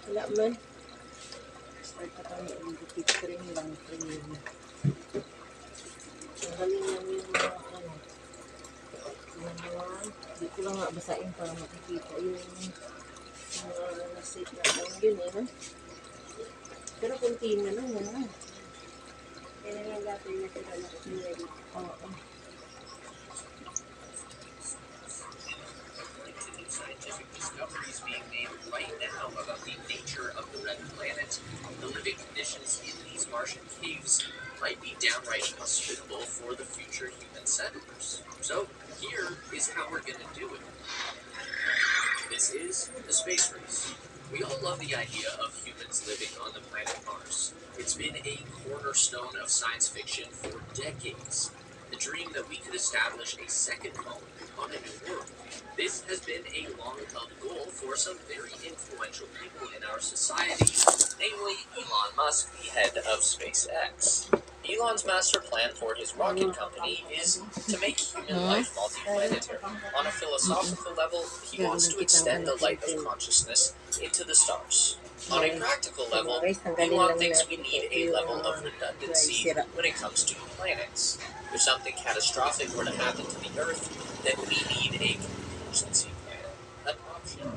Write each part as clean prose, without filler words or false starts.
Wala man. Start na kami ang trim lang. Trim. Tanggalin lang yung mga ano. Yung mga, hindi ko lang nga basain para makikita yung mga nasit na lang yun eh. No? Pero kunti na lang yan. Kaya lang natin na sila na oo. Scientific discoveries being made right now about the nature of the red planet. The living conditions in these Martian caves might be downright hospitable for the future human settlers. So here is how we're going to do it. This is the space race. We all love the idea of humans living on the planet Mars. It's been a cornerstone of science fiction for decades. The dream that we could establish a second home on a new world. This has been a long-held goal for some very influential people in our society, namely Elon Musk, the head of SpaceX. Elon's master plan for his rocket company is to make human life multiplanetary. On a philosophical level, he wants to extend the light of consciousness into the stars. On a practical level, Elon thinks we need a level of redundancy when it comes to planets. If something catastrophic were to happen to the Earth, then we need a contingency plan, an option.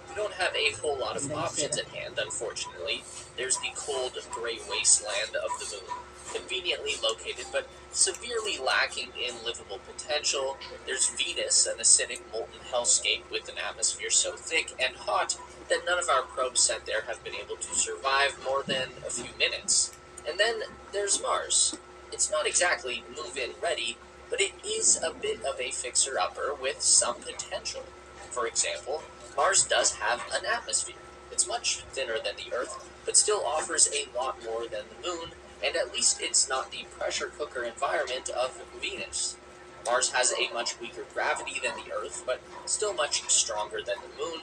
We don't have a whole lot of options at hand, unfortunately. There's the cold, gray wasteland of the moon, conveniently located but severely lacking in livable potential. There's Venus, an acidic, molten hellscape with an atmosphere so thick and hot that none of our probes sent there have been able to survive more than a few minutes. And then there's Mars. It's not exactly move-in ready, but it is a bit of a fixer-upper with some potential. For example, Mars does have an atmosphere. It's much thinner than the Earth, but still offers a lot more than the Moon, and at least it's not the pressure cooker environment of Venus. Mars has a much weaker gravity than the Earth, but still much stronger than the Moon.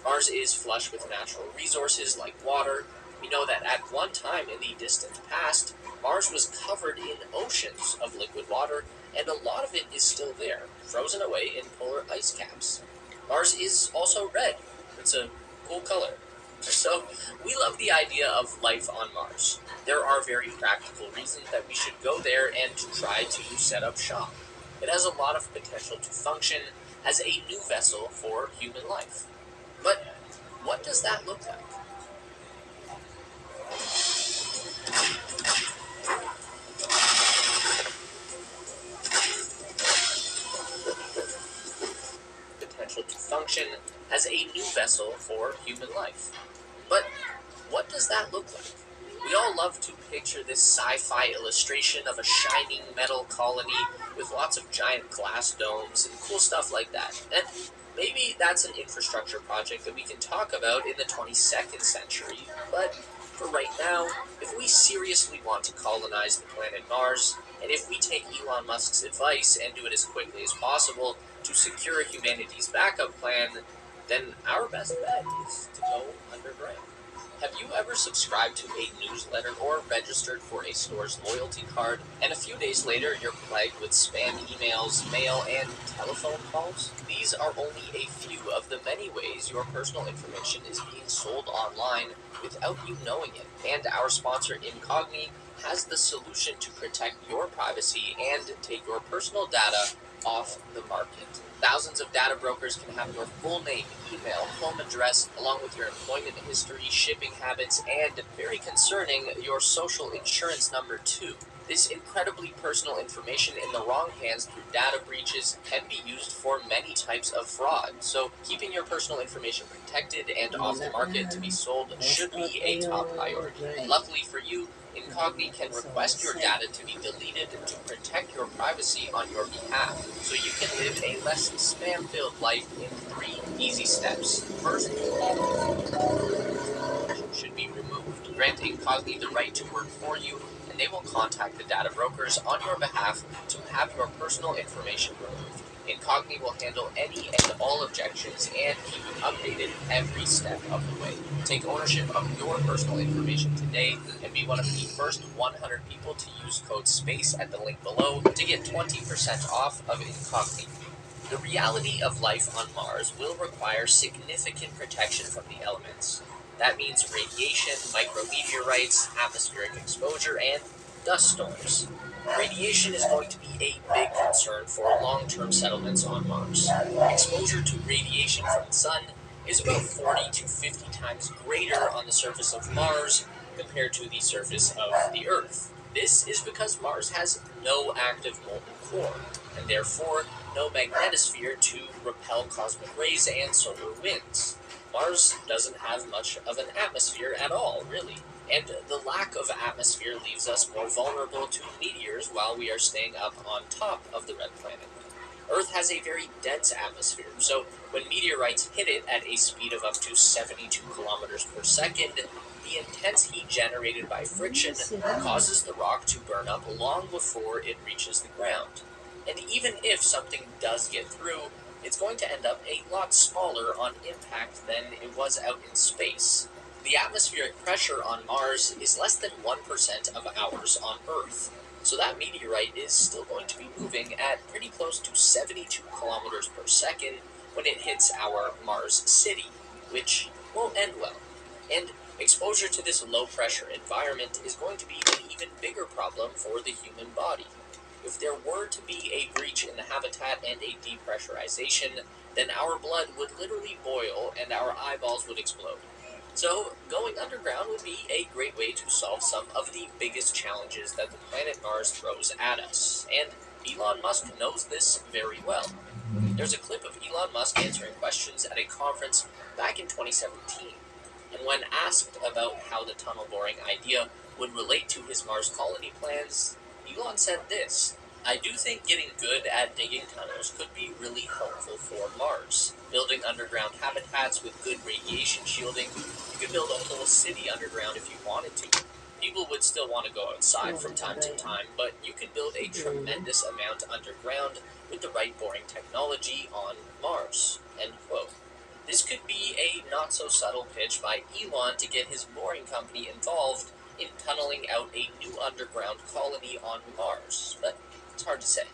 Mars is flush with natural resources like water. We know that at one time in the distant past, Mars was covered in oceans of liquid water, and a lot of it is still there, frozen away in polar ice caps. Mars is also red. It's a cool color. So, we love the idea of life on Mars. There are very practical reasons that we should go there and try to set up shop. It has a lot of potential to function as a new vessel for human life. But what does that look like? Potential to function as a new vessel for human life. But what does that look like? We all love to picture this sci-fi illustration of a shining metal colony with lots of giant glass domes and cool stuff like that. And maybe that's an infrastructure project that we can talk about in the 22nd century, but for right now, if we seriously want to colonize the planet Mars, and if we take Elon Musk's advice and do it as quickly as possible to secure humanity's backup plan, then our best bet is to go underground. Have you ever subscribed to a newsletter or registered for a store's loyalty card, and a few days later you're plagued with spam emails, mail, and telephone calls? These are only a few of the many ways your personal information is being sold online without you knowing it. And our sponsor, Incogni, has the solution to protect your privacy and take your personal data off the market. Thousands of data brokers can have your full name, email, home address, along with your employment history, shipping habits, and, very concerning, your social insurance number too. This incredibly personal information in the wrong hands through data breaches can be used for many types of fraud. So keeping your personal information protected and off the market to be sold should be a top priority. Luckily for you, Incogni can request your data to be deleted to protect your privacy on your behalf, so you can live a less spam-filled life in 3 easy steps. First, all information should be removed. Grant Incogni the right to work for you, and they will contact the data brokers on your behalf to have your personal information removed. Incogni will handle any and all objections and keep you updated every step of the way. Take ownership of your personal information today and be one of the first 100 people to use code SPACE at the link below to get 20% off of Incogni. The reality of life on Mars will require significant protection from the elements. That means radiation, micrometeorites, atmospheric exposure, and dust storms. Radiation is going to be a big concern for long-term settlements on Mars. Exposure to radiation from the sun is about 40 to 50 times greater on the surface of Mars compared to the surface of the Earth. This is because Mars has no active molten core, and therefore no magnetosphere to repel cosmic rays and solar winds. Mars doesn't have much of an atmosphere at all, really, and the lack of atmosphere leaves us more vulnerable to meteors while we are staying up on top of the red planet. Earth has a very dense atmosphere, so when meteorites hit it at a speed of up to 72 kilometers per second, the intense heat generated by friction causes the rock to burn up long before it reaches the ground. And even if something does get through, it's going to end up a lot smaller on impact than it was out in space. The atmospheric pressure on Mars is less than 1% of ours on Earth, so that meteorite is still going to be moving at pretty close to 72 kilometers per second when it hits our Mars city, which won't end well. And exposure to this low-pressure environment is going to be an even bigger problem for the human body. If there were to be a breach in the habitat and a depressurization, then our blood would literally boil and our eyeballs would explode. So, going underground would be a great way to solve some of the biggest challenges that the planet Mars throws at us, and Elon Musk knows this very well. There's a clip of Elon Musk answering questions at a conference back in 2017, and when asked about how the tunnel boring idea would relate to his Mars colony plans, Elon said this: "I do think getting good at digging tunnels could be really helpful for Mars. Building underground habitats with good radiation shielding, you could build a whole city underground if you wanted to. People would still want to go outside from time to time, but you could build a tremendous amount underground with the right boring technology on Mars." End quote. This could be a not-so-subtle pitch by Elon to get his boring company involved in tunneling out a new underground colony on Mars, but it's hard to say.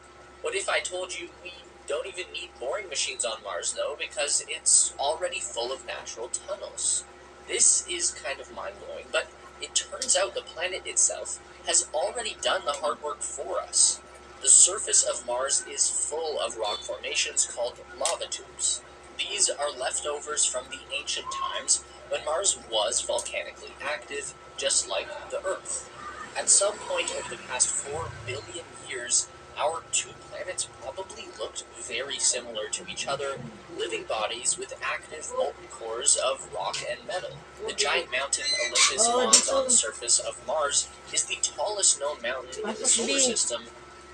What if I told you we don't even need boring machines on Mars, though, because it's already full of natural tunnels? This is kind of mind-blowing, but it turns out the planet itself has already done the hard work for us. The surface of Mars is full of rock formations called lava tubes. These are leftovers from the ancient times when Mars was volcanically active, just like the Earth. At some point over the past 4 billion years, our two planets probably looked very similar to each other, living bodies with active molten cores of rock and metal. The giant mountain Olympus Mons on the surface of Mars is the tallest known mountain in the solar system,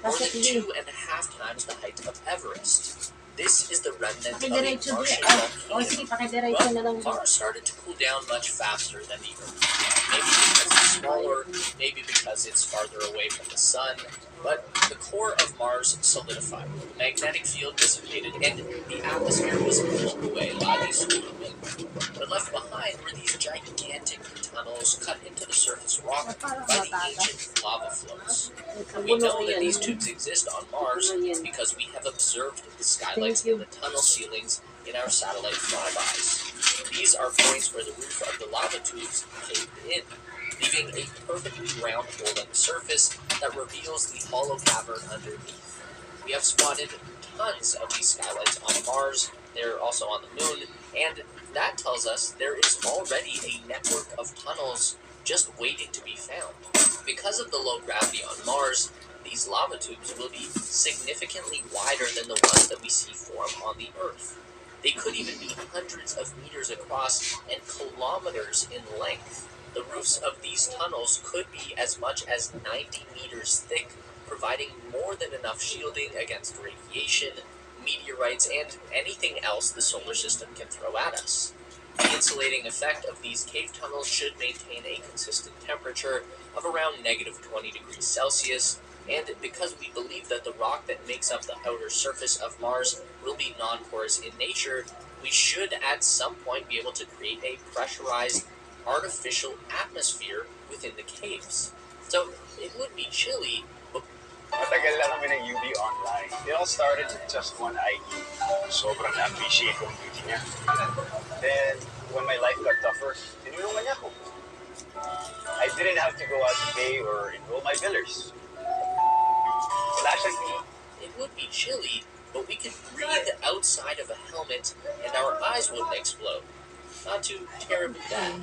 more than 2.5 times the height of Everest. This is the remnant of a Martian volcano. But Mars started to cool down much faster than the Earth. Maybe because it's smaller, maybe because it's farther away from the sun, but the core of Mars solidified, the magnetic field dissipated, and the atmosphere was pulled away by the solar wind. What left behind were these gigantic tunnels cut into the surface rock by the ancient lava flows. We know that these tubes exist on Mars because we have observed the skylights and the tunnel ceilings in our satellite flybys. These are points where the roof of the lava tubes caved in, leaving a perfectly round hole in the surface that reveals the hollow cavern underneath. We have spotted tons of these skylights on Mars. They're also on the moon, and that tells us there is already a network of tunnels just waiting to be found. Because of the low gravity on Mars, these lava tubes will be significantly wider than the ones that we see form on the Earth. They could even be hundreds of meters across and kilometers in length. The roofs of these tunnels could be as much as 90 meters thick, providing more than enough shielding against radiation, meteorites, and anything else the solar system can throw at us. The insulating effect of these cave tunnels should maintain a consistent temperature of around negative 20 degrees Celsius, and because we believe that the rock that makes up the outer surface of Mars will be non-porous in nature, we should at some point be able to create a pressurized artificial atmosphere within the caves. So it would be chilly, but Matagal lang kami ng UB online. It all started with just one ID. Sobrang na-appreciate ko ang beauty niya. Then, when my life got tougher, tinulungan niya ako. I didn't have to go out to pay or enroll my billers. Wala siyang need. It would be chilly, but we could breathe outside of a helmet and our eyes wouldn't explode. Not too terribly bad.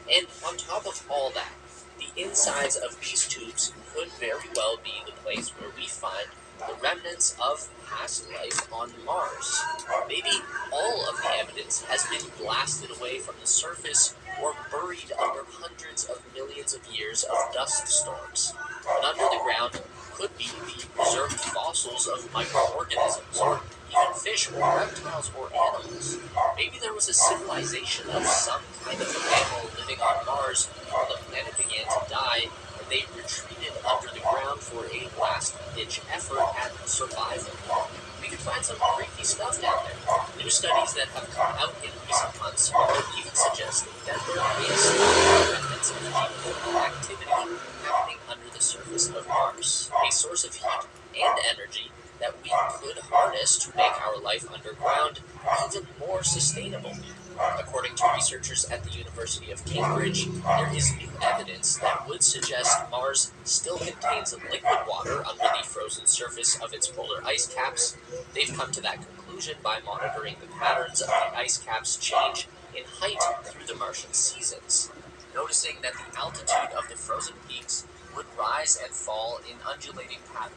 And on top of all that, the insides of these tubes could very well be the place where we find the remnants of past life on Mars. Maybe all of the evidence has been blasted away from the surface or buried under hundreds of millions of years of dust storms. But under the ground could be the preserved fossils of microorganisms, or even fish or reptiles or animals. Maybe there was a civilization of some kind of mammal living on Mars when the planet began to die, and they retreated under the ground for a last-ditch effort at survival. We could find some freaky stuff down there. New studies that have come out in recent months are even suggesting that there is remnants of geothermal activity happening under the surface of Mars, a source of heat and energy that we could harness to make our life underground even more sustainable. According to researchers at the University of Cambridge, there is new evidence that would suggest Mars still contains liquid water under the frozen surface of its polar ice caps. They've come to that conclusion by monitoring the patterns of the ice caps change in height through the Martian seasons, noticing that the altitude of the frozen peaks would rise and fall in undulating patterns.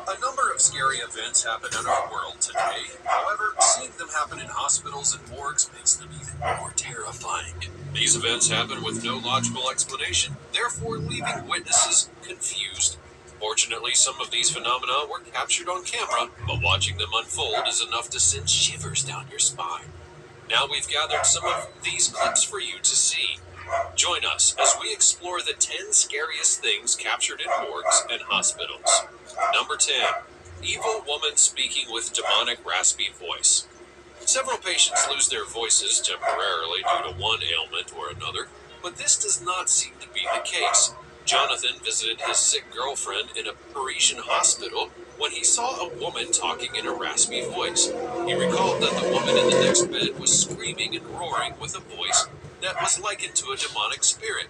A number of scary events happen in our world today. However, seeing them happen in hospitals and morgues makes them even more terrifying. These events happen with no logical explanation, therefore leaving witnesses confused. Fortunately, some of these phenomena were captured on camera, but watching them unfold is enough to send shivers down your spine. Now we've gathered some of these clips for you to see. Join us as we explore the 10 scariest things captured in morgues and hospitals. Number 10. Evil woman speaking with demonic raspy voice. Several patients lose their voices temporarily due to one ailment or another, but this does not seem to be the case. Jonathan visited his sick girlfriend in a Parisian hospital when he saw a woman talking in a raspy voice. He recalled that the woman in the next bed was screaming and roaring with a voice that was likened to a demonic spirit.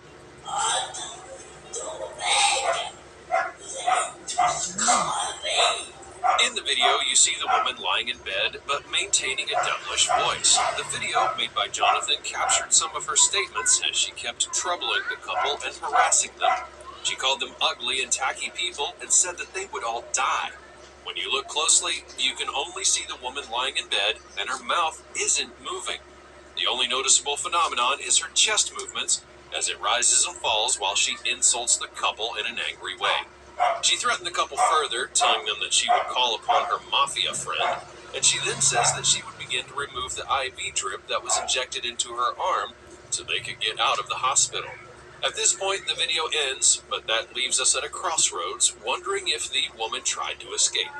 In the video, you see the woman lying in bed, but maintaining a devilish voice. The video, made by Jonathan, captured some of her statements as she kept troubling the couple and harassing them. She called them ugly and tacky people and said that they would all die. When you look closely, you can only see the woman lying in bed, and her mouth isn't moving. The only noticeable phenomenon is her chest movements, as it rises and falls while she insults the couple in an angry way. She threatened the couple further, telling them that she would call upon her mafia friend, and she then says that she would begin to remove the IV drip that was injected into her arm so they could get out of the hospital. At this point, the video ends, but that leaves us at a crossroads, wondering if the woman tried to escape.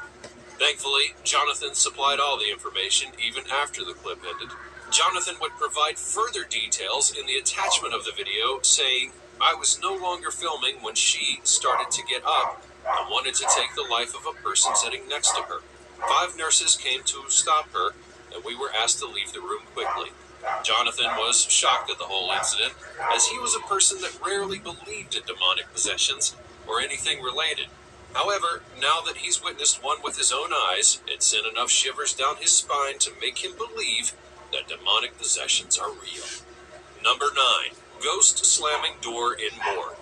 Thankfully, Jonathan supplied all the information even after the clip ended. Jonathan would provide further details in the attachment of the video, saying, "I was no longer filming when she started to get up and wanted to take the life of a person sitting next to her. 5 nurses came to stop her, and we were asked to leave the room quickly." Jonathan was shocked at the whole incident, as he was a person that rarely believed in demonic possessions or anything related. However, now that he's witnessed one with his own eyes, it sent enough shivers down his spine to make him believe that demonic possessions are real. Number 9. Ghost slamming door in morgue.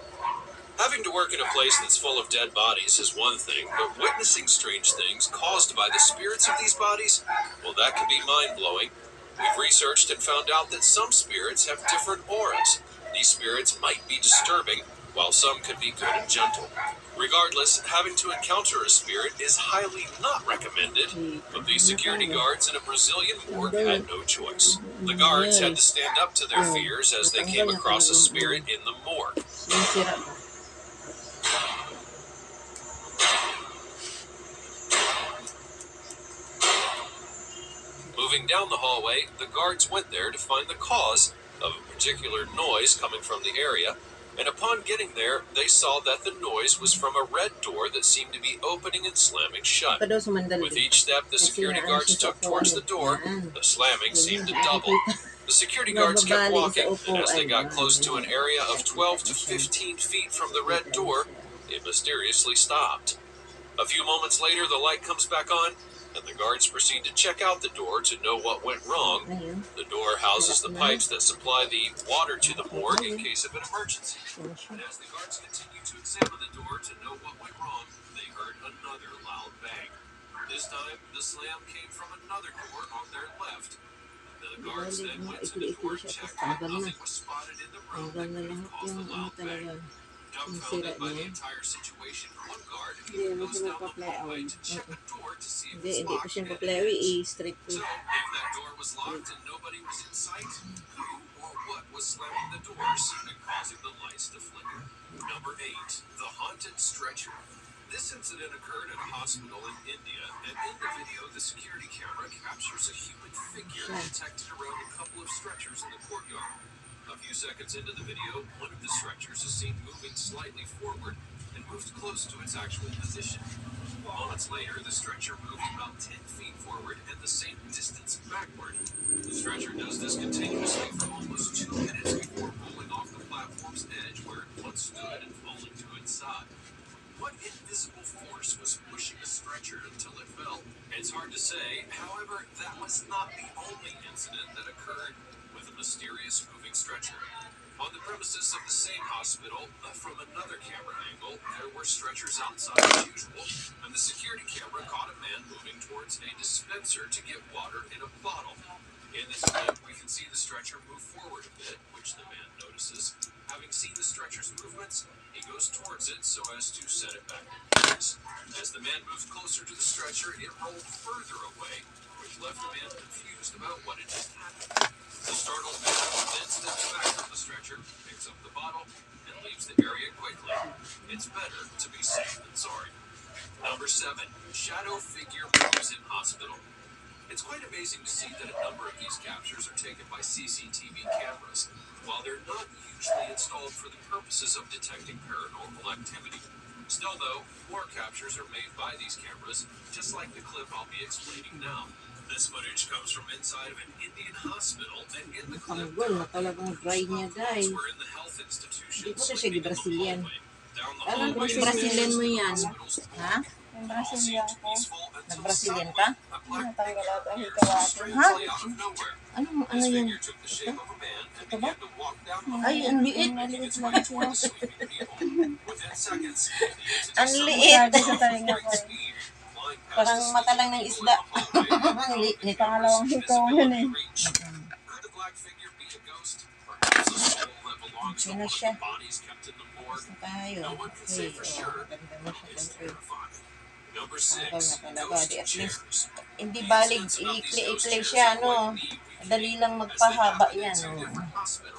Having to work in a place that's full of dead bodies is one thing, but witnessing strange things caused by the spirits of these bodies, well, that can be mind-blowing. We've researched and found out that some spirits have different auras. These spirits might be disturbing, while some could be good and gentle. Regardless, having to encounter a spirit is highly not recommended, but these security guards in a Brazilian morgue had no choice. The guards had to stand up to their fears as they came across a spirit in the morgue. Moving down the hallway, the guards went there to find the cause of a particular noise coming from the area, and upon getting there, they saw that the noise was from a red door that seemed to be opening and slamming shut. Pa daw sumandal With din. each step the security guards took towards the door, the slamming seemed to double. The security guards kept walking, and as they got close to an area of 12 to 15 feet from the red door, it mysteriously stopped. A few moments later, the light comes back on, and the guards proceed to check out the door to know what went wrong. The door houses the pipes that supply the water to the morgue in case of an emergency. And as the guards continued to examine the door to know what went wrong, they heard another loud bang. This time, the slam came from another door on their left. The guards then went to the door, checked, and nothing was spotted in the room that could have caused the loud bang. Dumbfounded by the entire situation, one guard even goes down the hallway to check the door to see if Hindi it's pa locked siya and paplewi, hitched. i-strict So, ko. if that door was locked and nobody was in sight, who or what was slamming the doors and causing the lights to flicker? Number 8. The Haunted Stretcher. This incident occurred at a hospital in India, and in the video, the security camera captures a human figure detected around a couple of stretchers in the courtyard. A few seconds into the video, one of the stretchers is seen moving slightly forward and moves close to its actual position. Moments later, the stretcher moves about 10 feet forward and the same distance backward. The stretcher does this continuously for almost 2 minutes before rolling off the platform's edge where it once stood and falling to its side. What invisible force was pushing the stretcher until it fell? It's hard to say. However, that was not the only incident that occurred with a mysterious moving stretcher. On the premises of the same hospital, from another camera angle, there were stretchers outside as usual, and the security camera caught a man moving towards a dispenser to get water in a bottle. In this clip, we can see the stretcher move forward a bit, which the man notices. Having seen the stretcher's movements, he goes towards it so as to set it back in place. As the man moves closer to the stretcher, it rolled further away, which left the man confused about what had just happened. The startled man then steps back from the stretcher, picks up the bottle, and leaves the area quickly. It's better to be safe than sorry. Number 7. Shadow figure moves in hospital. It's quite amazing to see that a number of these captures are taken by CCTV cameras, while they're not usually installed for the purposes of detecting paranormal activity. Still though, more captures are made by these cameras, just like the clip I'll be explaining now. This footage comes from inside of an Indian hospital, and in the clip, Panggol na talagang dry niya, guys. we're in the health institution. Hindi ko na siya di-Brazilian. Down the Alam ko, hallway, Brazilian mo yan. hospital's Ha? Yung Brazilian ko. Nag-Brazilian ka? Natanggal at ang hikawatin. Ha? Ano yun? Ito ba? Ay, ang liit. Maliit lang siya. Ang liit. Sabi sa talinga ko eh. Parang mata lang ng isda. Ang liit. Pangalawang hikaw yun eh. Okay na siya. Basta tayo. Okay. Ganda na siya. Number Tanggal 6. na talaga. Di at least, hindi balig. Ikli-ikli siya, no? Madali lang magpahaba yan, no?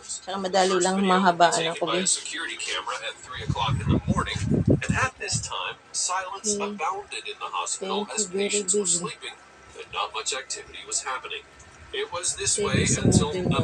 Saka madali lang mahabaan ako, By a guys. security camera at 3 o'clock in the morning, and at this time, silence abounded in the hospital Thank as you, very patients were big. sleeping and not much activity was happening. It was this Thank way you so until much.